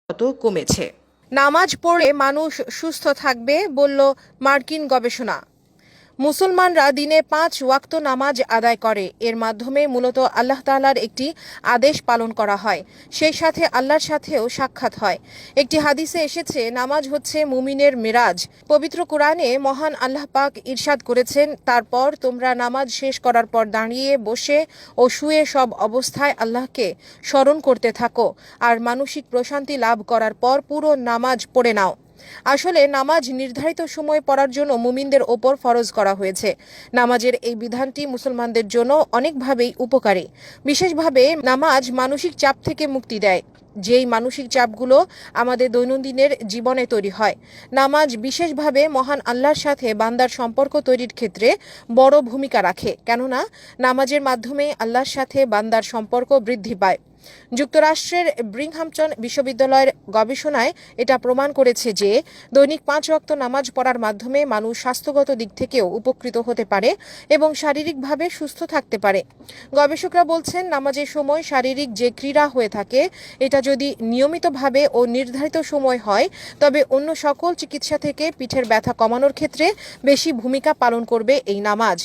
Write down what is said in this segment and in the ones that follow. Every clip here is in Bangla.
কমেছে। নামাজ পড়ে মানুষ সুস্থ থাকবে বলল মার্কিন গবেষণা। মুসলমানরা দিনে 5 ওয়াক্ত নামাজ আদায় করে। এর মাধ্যমে মূলত আল্লাহ তাআলার একটি আদেশ পালন করা হয়, সেই সাথে আল্লাহর সাথেও সাক্ষাৎ হয়। একটি হাদিসে এসেছে, নামাজ হচ্ছে মুমিনের মেরাজ। পবিত্র কোরআনে মহান আল্লাহ পাক ইরশাদ করেছেন, তারপর তোমরা নামাজ শেষ করার পর দাঁড়িয়ে, বসে ও শুয়ে সব অবস্থায় আল্লাহকে স্মরণ করতে থাকো, আর মানসিক প্রশান্তি লাভ করার পর পুরো নামাজ পড়ে নাও। আসলে নামাজ নির্ধারিত সময়ে পড়ার জন্য মুমিনদের ওপর ফরজ করা হয়েছে। নামাজের এই বিধানটি মুসলমানদের জন্য অনেকভাবেই উপকারী। বিশেষভাবে নামাজ মানসিক চাপ থেকে মুক্তি দেয়, যেই মানসিক চাপগুলো আমাদের দৈনন্দিনের জীবনে তৈরি হয়। নামাজ বিশেষভাবে মহান আল্লাহর সাথে বান্দার সম্পর্ক তৈরির ক্ষেত্রে বড় ভূমিকা রাখে, কেননা নামাজের মাধ্যমে আল্লাহর সাথে বান্দার সম্পর্ক বৃদ্ধি পায়। যুক্তরাষ্ট্রের ব্রিংহামটন বিশ্ববিদ্যালয়ের গবেষণায় এটা প্রমাণ করেছে যে দৈনিক 5 ওয়াক্ত নামাজ পড়ার মাধ্যমে মানুষ স্বাস্থ্যগত দিক থেকেও উপকৃত হতে পারে এবং শারীরিকভাবে সুস্থ থাকতে পারে। গবেষকরা বলছেন, নামাজের সময় শারীরিক যে ক্রীড়া হয়ে থাকে, এটা যদি নিয়মিতভাবে ও নির্ধারিত সময় হয়, তবে অন্য সকল চিকিৎসা থেকে পিঠের ব্যথা কমানোর ক্ষেত্রে বেশি ভূমিকা পালন করবে এই নামাজ।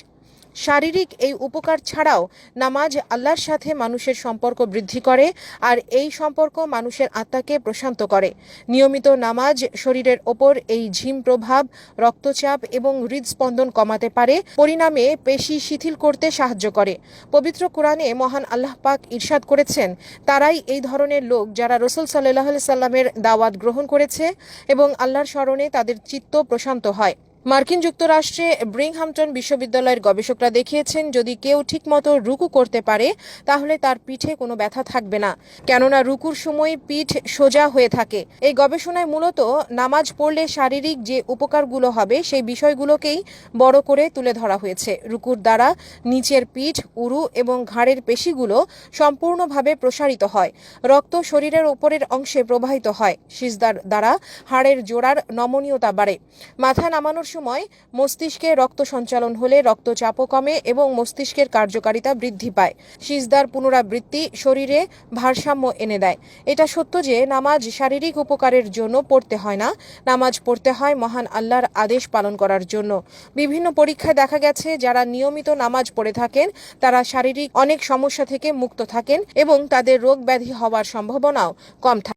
শারীরিক এই উপকার ছাড়াও নামাজ আল্লাহর সাথে মানুষের সম্পর্ক বৃদ্ধি করে, আর এই সম্পর্ক মানুষের আত্মাকে প্রশান্ত করে। নিয়মিত নামাজ শরীরের ওপর এই ঝিম প্রভাব, রক্তচাপ এবং হৃদস্পন্দন কমাতে পারে, পরিণামে পেশি শিথিল করতে সাহায্য করে। পবিত্র কোরআনে মহান আল্লাহ পাক ইরশাদ করেছেন, তারাই এই ধরনের লোক যারা রাসূল সাল্লাল্লাহু আলাইহি সাল্লামের দাওয়াত গ্রহণ করেছে এবং আল্লাহর স্মরণে তাদের চিত্ত প্রশান্ত হয়। মার্কিন যুক্তরাষ্ট্রে ব্রিংহামটন বিশ্ববিদ্যালয়ের গবেষকরা দেখিয়েছেন, যদি কেউ ঠিকমতো রুকু করতে পারে তাহলে তার পিঠে কোনো ব্যথা থাকবে না, কেননা রুকুর সময় পিঠ সোজা হয়ে থাকে। এই গবেষণায় মূলত নামাজ পড়লে শারীরিক যে উপকারগুলো হবে সেই বিষয়গুলোকেই বড় করে তুলে ধরা হয়েছে। রুকুর দ্বারা নিচের পিঠ, উরু এবং ঘাড়ের পেশিগুলো সম্পূর্ণভাবে প্রসারিত হয়, রক্ত শরীরের ওপরের অংশে প্রবাহিত হয়, সিজদার দ্বারা হাড়ের জোড়ার নমনীয়তা বাড়ে, মাথা নামানোর সময় মস্তিষ্কে রক্ত সঞ্চালন হলে রক্তচাপও কমে এবং মস্তিষ্কের কার্যকারিতা বৃদ্ধি পায়। সিজদার পুনরাবৃত্তি শরীরে ভারসাম্য এনে দেয়। এটা সত্য যে নামাজ শারীরিক উপকারের জন্য পড়তে হয় না, নামাজ পড়তে হয় মহান আল্লাহর আদেশ পালন করার জন্য। বিভিন্ন পরীক্ষায় দেখা গেছে, যারা নিয়মিত নামাজ পড়ে থাকেন তারা শারীরিক অনেক সমস্যা থেকে মুক্ত থাকেন এবং তাদের রোগ ব্যাধি হওয়ার সম্ভাবনাও কম থাকে।